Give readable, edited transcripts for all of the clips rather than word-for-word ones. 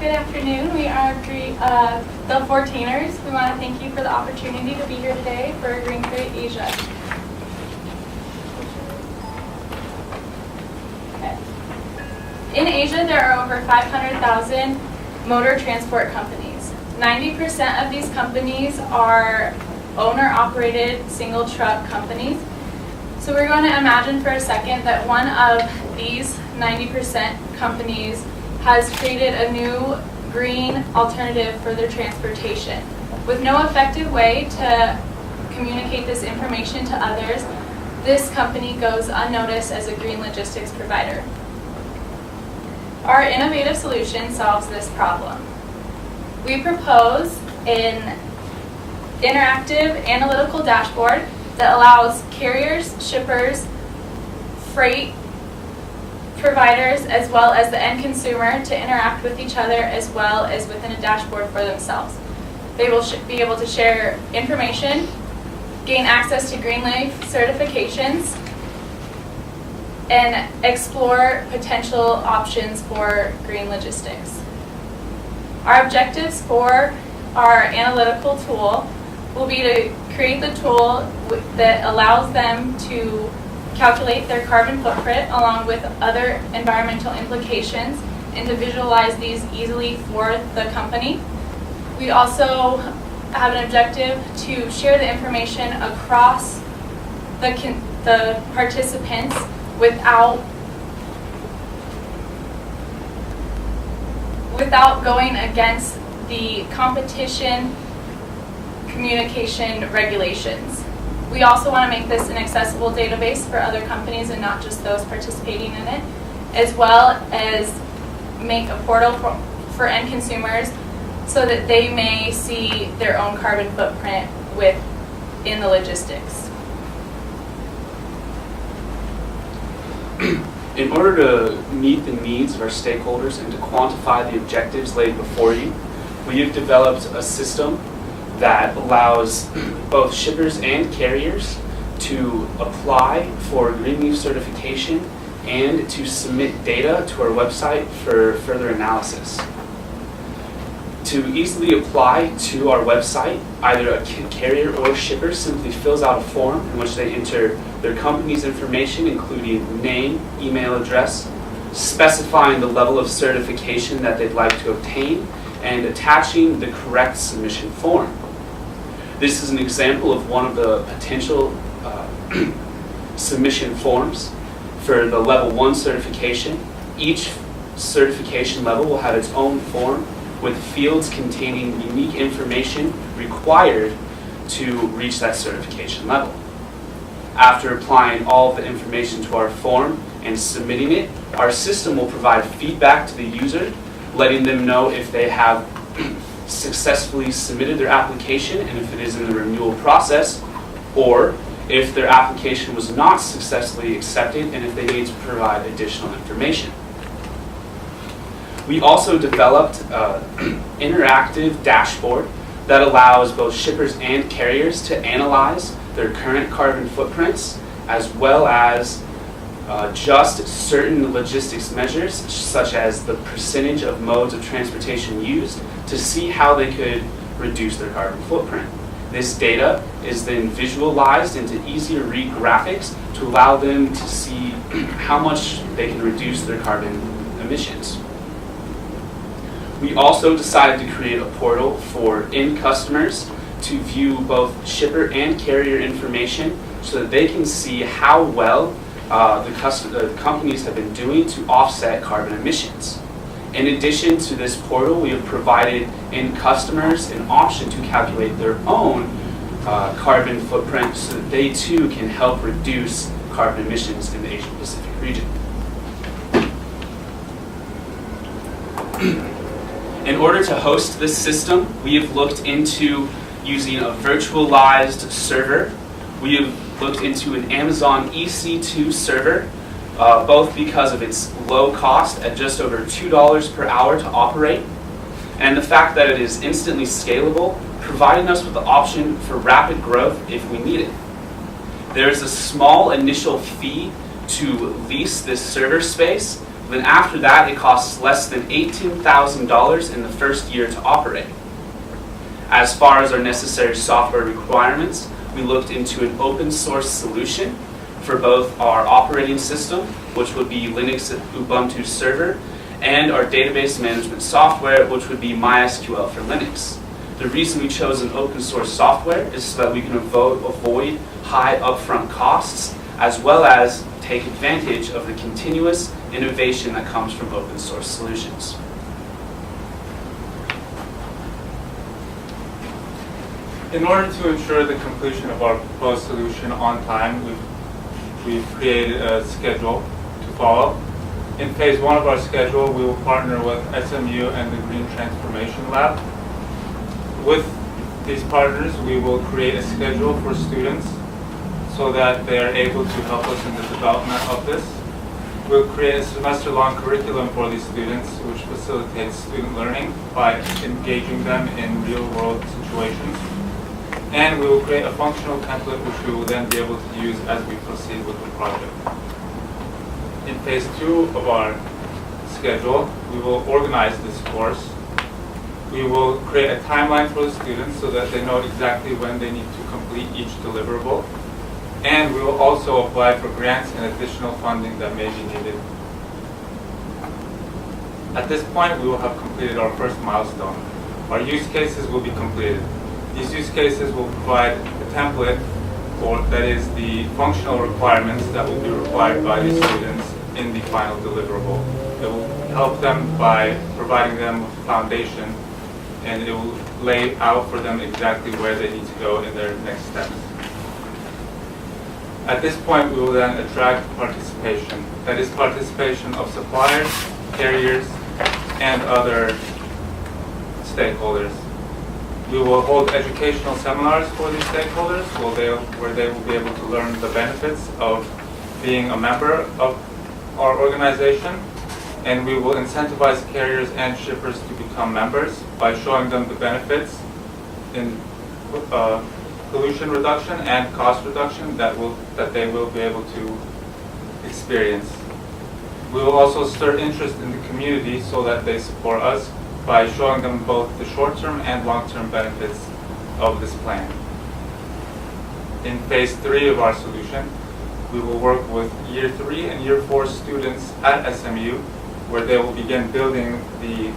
Good afternoon. We are the 14'ers. We want to thank you for the opportunity to be here today for Green Crate Asia. Okay. In Asia, there are over 500,000 motor transport companies. 90% of these companies are owner-operated single truck companies. So we're going to imagine for a second that one of these 90% companies has created a new green alternative for their transportation. With no effective way to communicate this information to others, this company goes unnoticed as a green logistics provider. Our innovative solution solves this problem. We propose an interactive analytical dashboard that allows carriers, shippers, freight providers, as well as the end consumer to interact with each other as well as within a dashboard for themselves. They will be able to share information, gain access to GreenLeaf certifications, and explore potential options for green logistics. Our objectives for our analytical tool will be to create the tool that allows them to calculate their carbon footprint along with other environmental implications and to visualize these easily for the company. We also have an objective to share the information across the participants without going against the competition communication regulations. We also want to make this an accessible database for other companies and not just those participating in it, as well as make a portal for end consumers so that they may see their own carbon footprint within the logistics. In order to meet the needs of our stakeholders and to quantify the objectives laid before you, we have developed a system that allows both shippers and carriers to apply for GreenLeaf certification and to submit data to our website for further analysis. To easily apply to our website, either a carrier or shipper simply fills out a form in which they enter their company's information, including name, email address, specifying the level of certification that they'd like to obtain, and attaching the correct submission form. This is an example of one of the potential submission forms for the level 1 certification. Each certification level will have its own form with fields containing unique information required to reach that certification level. After applying all of the information to our form and submitting it, our system will provide feedback to the user, letting them know if they have successfully submitted their application and if it is in the renewal process, or if their application was not successfully accepted and if they need to provide additional information. We also developed an interactive dashboard that allows both shippers and carriers to analyze their current carbon footprints as well as just certain logistics measures, such as the percentage of modes of transportation used, to see how they could reduce their carbon footprint. This data is then visualized into easy-to-read graphics to allow them to see how much they can reduce their carbon emissions. We also decided to create a portal for end customers to view both shipper and carrier information so that they can see how well the companies have been doing to offset carbon emissions. In addition to this portal, we have provided end customers an option to calculate their own carbon footprint so that they too can help reduce carbon emissions in the Asia Pacific region. In order to host this system, we have looked into using a virtualized server. We have looked into an Amazon EC2 server, both because of its low cost at just over $2 per hour to operate, and the fact that it is instantly scalable, providing us with the option for rapid growth if we need it. There is a small initial fee to lease this server space, Then after that, it costs less than $18,000 in the first year to operate. As far as our necessary software requirements, we looked into an open source solution for both our operating system, which would be Linux Ubuntu server, and our database management software, which would be MySQL for Linux. The reason we chose an open source software is so that we can avoid high upfront costs, as well as take advantage of the continuous innovation that comes from open source solutions. In order to ensure the completion of our proposed solution on time, we've created a schedule to follow. In phase 1 of our schedule, we will partner with SMU and the Green Transformation Lab. With these partners, we will create a schedule for students so that they are able to help us in the development of this. We'll create a semester-long curriculum for these students, which facilitates student learning by engaging them in real-world situations. And we will create a functional template which we will then be able to use as we proceed with the project. In phase 2 of our schedule, we will organize this course. We will create a timeline for the students so that they know exactly when they need to complete each deliverable. And we will also apply for grants and additional funding that may be needed. At this point, we will have completed our first milestone. Our use cases will be completed. These use cases will provide a template that is the functional requirements that will be required by the students in the final deliverable. It will help them by providing them with a foundation, and it will lay out for them exactly where they need to go in their next steps. At this point, we will then attract participation. That is participation of suppliers, carriers, and other stakeholders. We will hold educational seminars for these stakeholders where they will be able to learn the benefits of being a member of our organization, and we will incentivize carriers and shippers to become members by showing them the benefits in pollution reduction and cost reduction that they will be able to experience. We will also stir interest in the community so that they support us by showing them both the short-term and long-term benefits of this plan. In phase 3 of our solution, we will work with year 3 and year 4 students at SMU, where they will begin building the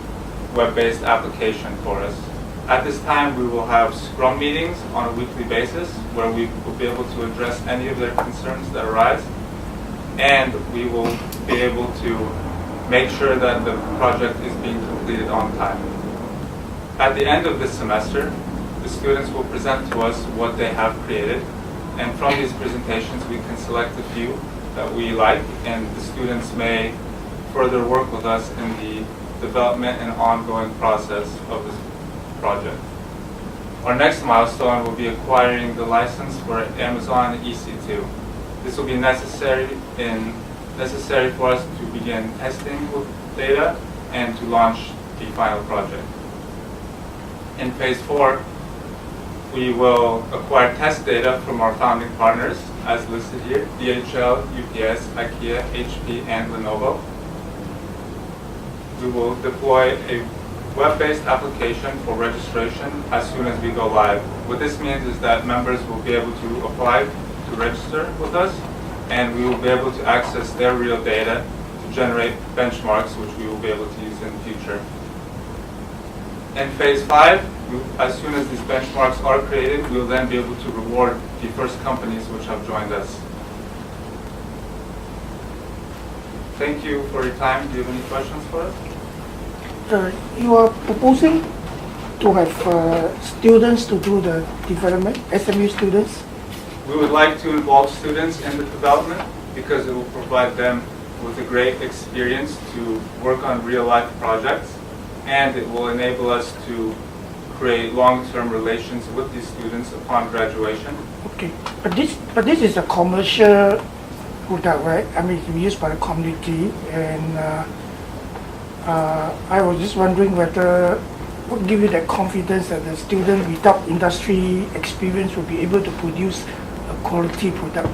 web-based application for us. At this time, we will have Scrum meetings on a weekly basis where we will be able to address any of their concerns that arise, and we will be able to make sure that the project is being completed on time. At the end of this semester, the students will present to us what they have created, and from these presentations we can select a few that we like, and the students may further work with us in the development and ongoing process of this project. Our next milestone will be acquiring the license for Amazon EC2. This will be necessary for us to begin testing with data and to launch the final project. In phase 4, we will acquire test data from our founding partners, as listed here: DHL, UPS, IKEA, HP, and Lenovo. We will deploy a web-based application for registration as soon as we go live. What this means is that members will be able to apply to register with us, and we will be able to access their real data to generate benchmarks, which we will be able to use in the future. In phase 5, as soon as these benchmarks are created, we will then be able to reward the first companies which have joined us. Thank you for your time. Do you have any questions for us? You are proposing to have students to do the development, SMU students? We would like to involve students in the development because it will provide them with a great experience to work on real-life projects, and it will enable us to create long-term relations with these students upon graduation. Okay, but this is a commercial product, right? I mean, it's used by the community, and I was just wondering whether what give you that confidence that the student without industry experience will be able to produce a quality product?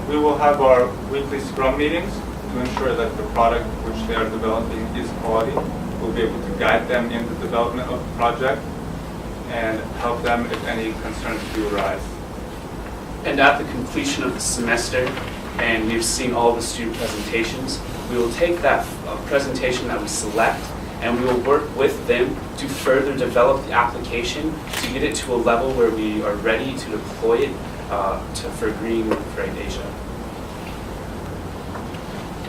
We will have our weekly Scrum meetings to ensure that the product which they are developing is quality. We'll be able to guide them in the development of the project and help them if any concerns do arise. And at the completion of the semester, and we've seen all the student presentations, we will take that presentation that we select and we will work with them to further develop the application to get it to a level where we are ready to deploy it for Green Freight Asia.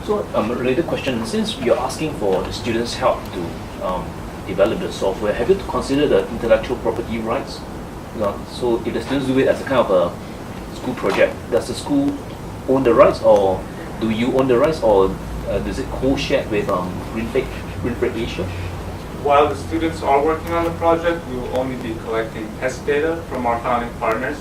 So a related question, since you're asking for the students' help to develop the software, have you considered the intellectual property rights? So if the students do it as a kind of a school project, does the school own the rights, or do you own the rights, or does it co-share with Green Freight Asia? While the students are working on the project, we will only be collecting test data from our founding partners.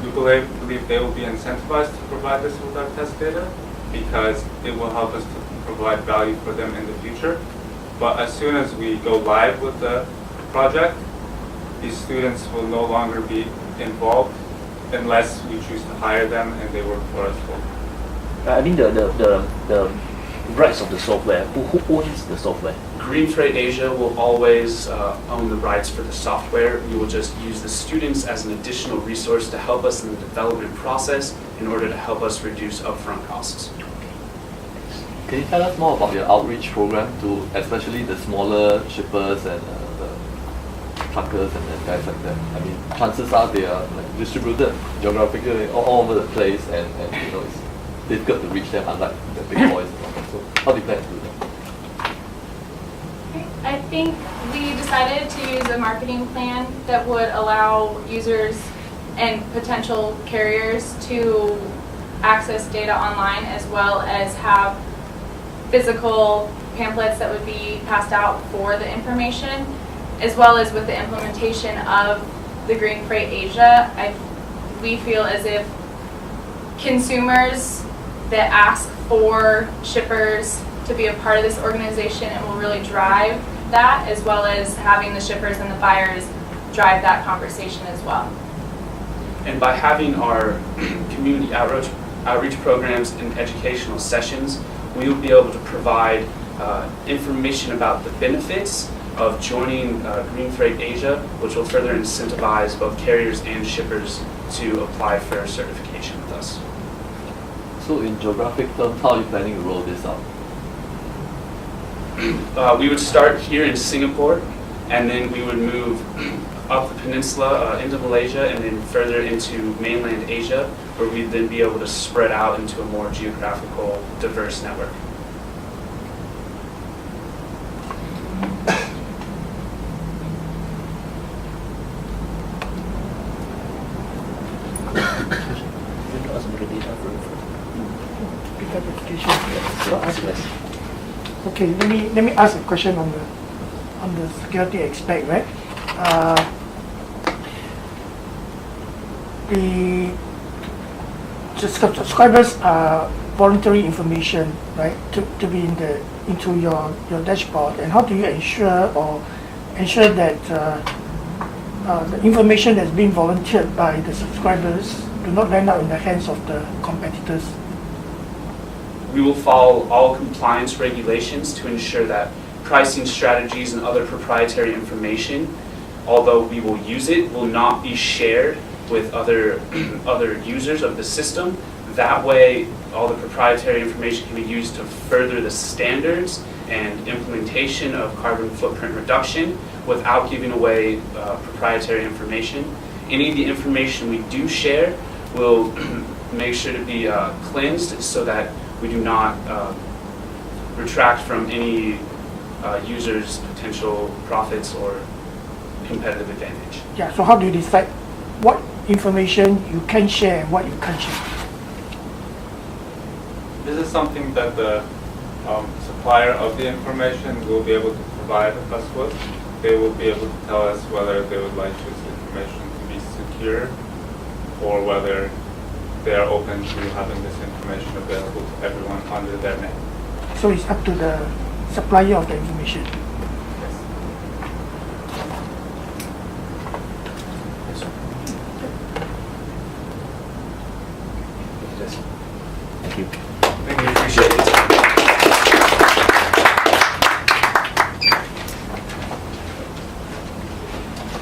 We believe they will be incentivized to provide us with our test data because it will help us to provide value for them in the future. But as soon as we go live with the project, these students will no longer be involved unless we choose to hire them and they work for us full. I mean the rights of the software. Who owns the software? Green Freight Asia will always own the rights for the software. We will just use the students as an additional resource to help us in the development process in order to help us reduce upfront costs. Can you tell us more about your outreach program to especially the smaller shippers and the truckers and the guys like that? I mean, chances are they are like distributed geographically all over the place, and you know it's difficult to reach them unlike the big boys. So how do you plan to do that? I think we decided to use a marketing plan that would allow users and potential carriers to access data online, as well as have physical pamphlets that would be passed out for the information, as well as with the implementation of the Green Freight Asia. We feel as if consumers that ask for shippers to be a part of this organization, it will really drive that, as well as having the shippers and the buyers drive that conversation as well. And by having our community outreach programs and educational sessions, we will be able to provide information about the benefits of joining Green Freight Asia, which will further incentivize both carriers and shippers to apply for certification with us. So in geographic terms, how are you planning to roll this out? We would start here in Singapore, and then we would move up the peninsula into Malaysia, and then further into mainland Asia, where we'd then be able to spread out into a more geographical, diverse network. Okay, let me ask a question on the security aspect, right? The subscribers are voluntary information, right, to be into your dashboard, and how do you ensure that the information that's being volunteered by the subscribers do not land up in the hands of the competitors? We will follow all compliance regulations to ensure that pricing strategies and other proprietary information, although we will use it, will not be shared with other users of the system. That way, all the proprietary information can be used to further the standards and implementation of carbon footprint reduction without giving away proprietary information. Any of the information we do share will make sure to be cleansed so that we do not retract from any user's potential profits or competitive advantage. Yeah, so how do you decide what information you can share and what you can't share? This is something that the supplier of the information will be able to provide us with. They will be able to tell us whether they would like this information to be secure or whether they are open to having this information available to everyone under their name. So it's up to the supplier of the information.